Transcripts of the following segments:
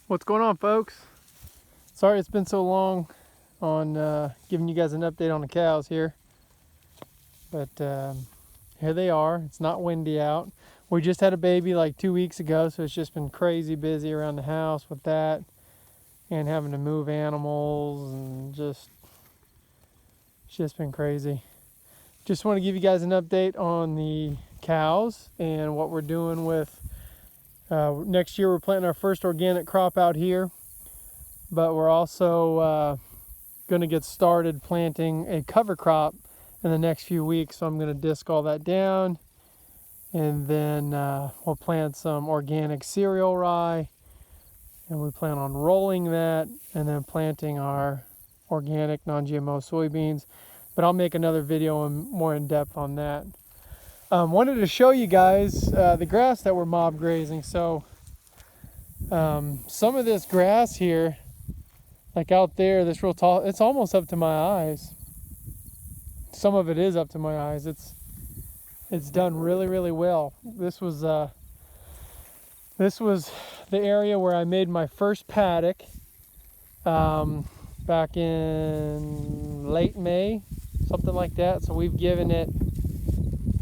What's going on, folks? Sorry it's been so long on giving you guys an update on the cows here, but here they are. It's not windy out. We just had a baby like 2 weeks ago, so it's just been crazy busy around the house with that and having to move animals, and it's just been crazy. Just want to give you guys an update on the cows and what we're doing with next year. We're planting our first organic crop out here, but we're also going to get started planting a cover crop in the next few weeks. So I'm going to disc all that down, and then we'll plant some organic cereal rye, and we plan on rolling that and then planting our organic non-GMO soybeans. But I'll make another video more in depth on that. Wanted to show you guys the grass that we're mob grazing. So some of this grass here, like out there, this real tall, it's almost up to my eyes. Some of it is up to my eyes. It's done really, really well. This was the area where I made my first paddock back in late May, something like that. So we've given it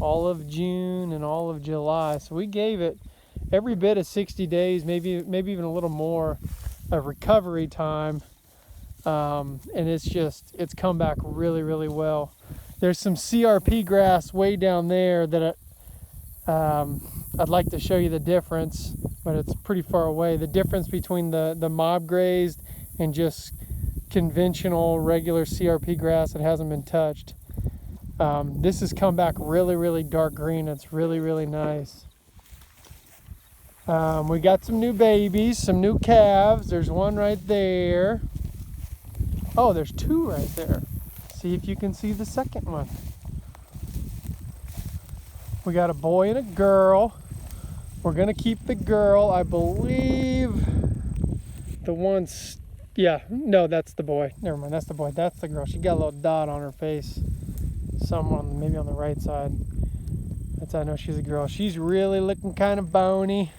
all of June and all of July. So we gave it every bit of 60 days, maybe even a little more of recovery time. And it's come back really, really well. There's some CRP grass way down there that I'd like to show you the difference, but it's pretty far away. The difference between the mob grazed and just conventional regular CRP grass that hasn't been touched. This has come back really, really dark green. It's really, really nice. We got some new babies, some new calves. There's one right there. Oh, there's two right there. See if you can see the second one. We got a boy and a girl. We're gonna keep the girl. I believe the one's, yeah, no, that's the boy. Never mind, that's the boy. That's the girl. She got a little dot on her face. Someone, maybe on the right side. That's how I know she's a girl. She's really looking kind of bony.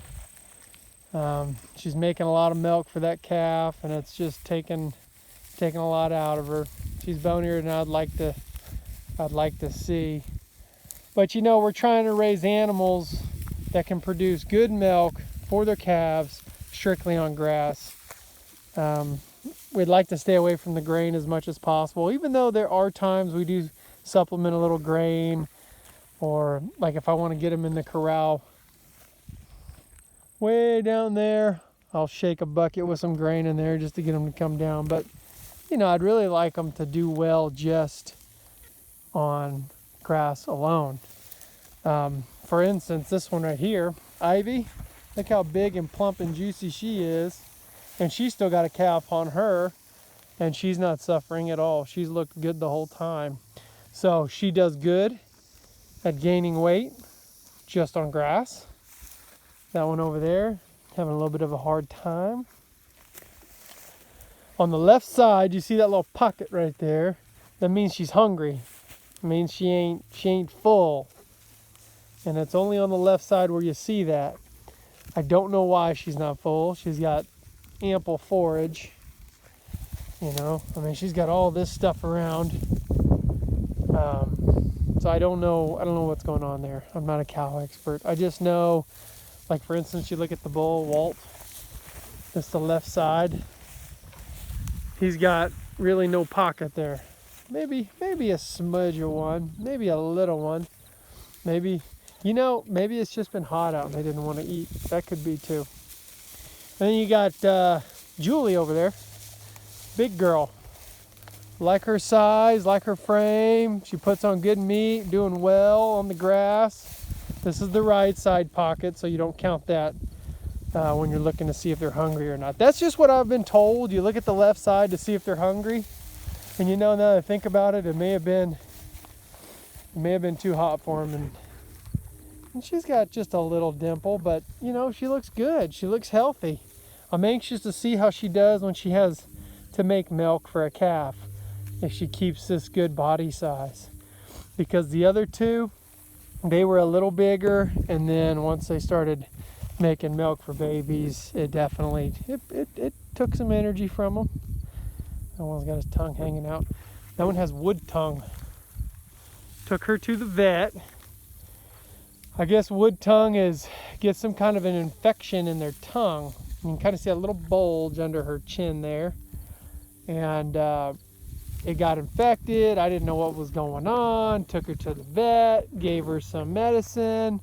She's making a lot of milk for that calf, and it's just taking a lot out of her. She's bonier than I'd like to see. But you know, we're trying to raise animals that can produce good milk for their calves strictly on grass. We'd like to stay away from the grain as much as possible, even though there are times we do supplement a little grain, or like if I want to get them in the corral way down there, I'll shake a bucket with some grain in there just to get them to come down. But you know, I'd really like them to do well just on grass alone. For instance, this one right here, Ivy, look how big and plump and juicy she is. And she's still got a calf on her, and she's not suffering at all. She's looked good the whole time. So she does good at gaining weight just on grass. That one over there, having a little bit of a hard time. On the left side, you see that little pocket right there? That means she's hungry. It means she ain't full. And it's only on the left side where you see that. I don't know why she's not full. She's got ample forage. You know, I mean, she's got all this stuff around. So I don't know what's going on there. I'm not a cow expert. I just know, like for instance, you look at the bull, Walt. That's the left side. He's got really no pocket there. Maybe a smudge of one, maybe a little one. Maybe, you know, maybe it's just been hot out and they didn't want to eat. That could be too. And then you got Julie over there, big girl. Like her size, like her frame. She puts on good meat, doing well on the grass. This is the right side pocket, so you don't count that when you're looking to see if they're hungry or not. That's just what I've been told. You look at the left side to see if they're hungry. And you know, now that I think about it, it may have been too hot for them. And she's got just a little dimple, but you know, she looks good. She looks healthy. I'm anxious to see how she does when she has to make milk for a calf, if she keeps this good body size. Because the other two, they were a little bigger, and then once they started making milk for babies, it definitely, it took some energy from them. That one's got his tongue hanging out. That one has wood tongue. Took her to the vet. I guess wood tongue gets some kind of an infection in their tongue. You can kind of see a little bulge under her chin there. And it got infected. I didn't know what was going on. Took her to the vet, gave her some medicine,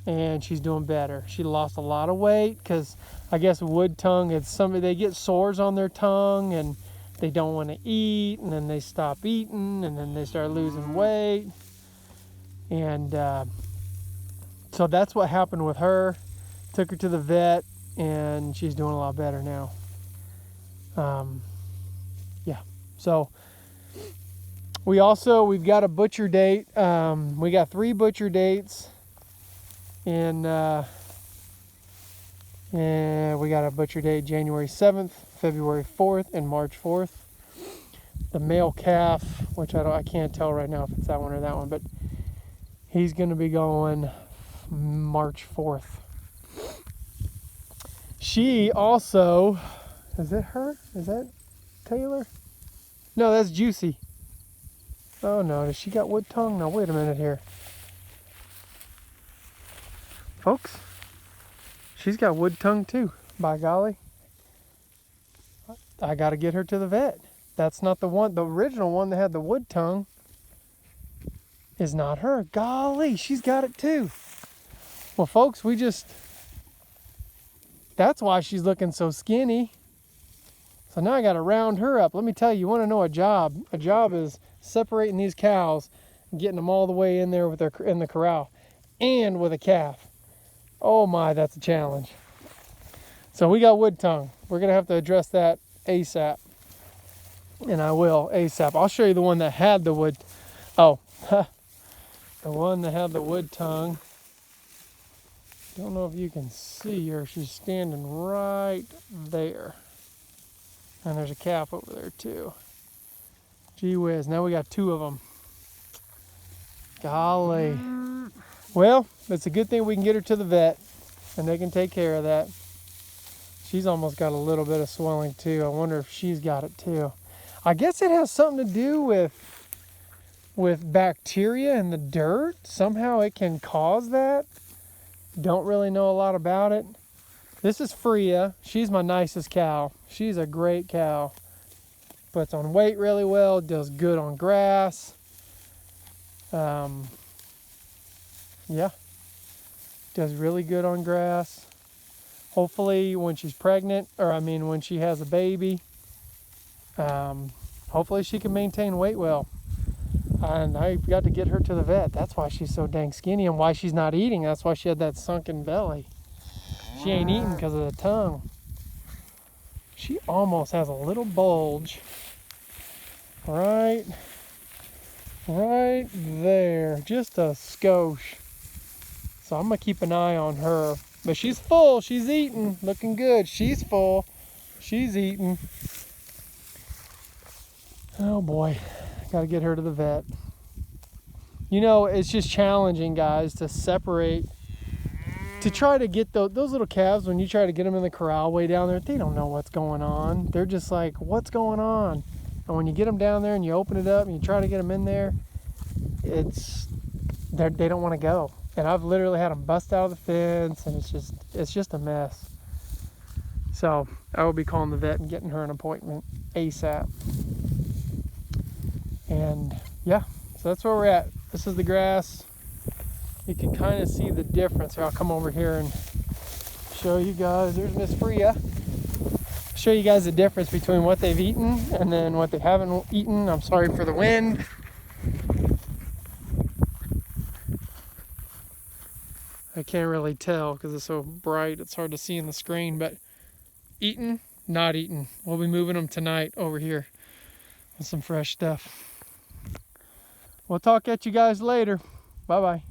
and she's doing better. She lost a lot of weight because I guess wood tongue, they get sores on their tongue and they don't want to eat, and then they stop eating, and then they start losing weight. And so that's what happened with her. Took her to the vet, and she's doing a lot better now. Yeah. So we've got a butcher date. We got 3 butcher dates. And we got a butcher date January 7th, February 4th, and March 4th. The male calf, which I can't tell right now if it's that one or that one, but he's going to be going March 4th. She also, is it her? Is that Taylor? No, that's Juicy. Oh no, does she got wood tongue? No, wait a minute here. Folks, she's got wood tongue too, by golly. I got to get her to the vet. That's not the one, the original one that had the wood tongue is not her. Golly, she's got it too. Well, folks, that's why she's looking so skinny. So now I got to round her up. Let me tell you, you want to know a job? A job is separating these cows and getting them all the way in there in the corral and with a calf. Oh my, that's a challenge. So we got wood tongue. We're going to have to address that ASAP. And I will ASAP. I'll show you the one that had the wood. Oh, the one that had the wood tongue. Don't know if you can see her. She's standing right there. And there's a calf over there too. Gee whiz, now we got 2 of them. Golly. Well, it's a good thing we can get her to the vet and they can take care of that. She's almost got a little bit of swelling too. I wonder if she's got it too. I guess it has something to do with bacteria in the dirt. Somehow it can cause that. Don't really know a lot about it. This is Freya. She's my nicest cow. She's a great cow. Puts on weight really well. Does good on grass. Yeah. Does really good on grass. Hopefully when she's pregnant, when she has a baby, hopefully she can maintain weight well. And I've got to get her to the vet. That's why she's so dang skinny and why she's not eating. That's why she had that sunken belly. She ain't eating because of the tongue. She almost has a little bulge right there. Just a skosh. So I'm going to keep an eye on her. But she's full. She's eating. Looking good. She's full. She's eating. Oh boy. Got to get her to the vet. You know, it's just challenging, guys, to separate. To try to get those little calves, when you try to get them in the corral way down there, they don't know what's going on. They're just like, what's going on? And when you get them down there and you open it up and you try to get them in there, they don't want to go. And I've literally had them bust out of the fence, and it's just a mess. So I will be calling the vet and getting her an appointment ASAP. And yeah, so that's where we're at. This is the grass. You can kind of see the difference. Here, I'll come over here and show you guys. There's Miss Freya. Show you guys the difference between what they've eaten and then what they haven't eaten. I'm sorry for the wind. I can't really tell because it's so bright. It's hard to see in the screen, but eaten, not eaten. We'll be moving them tonight over here with some fresh stuff. We'll talk at you guys later. Bye-bye.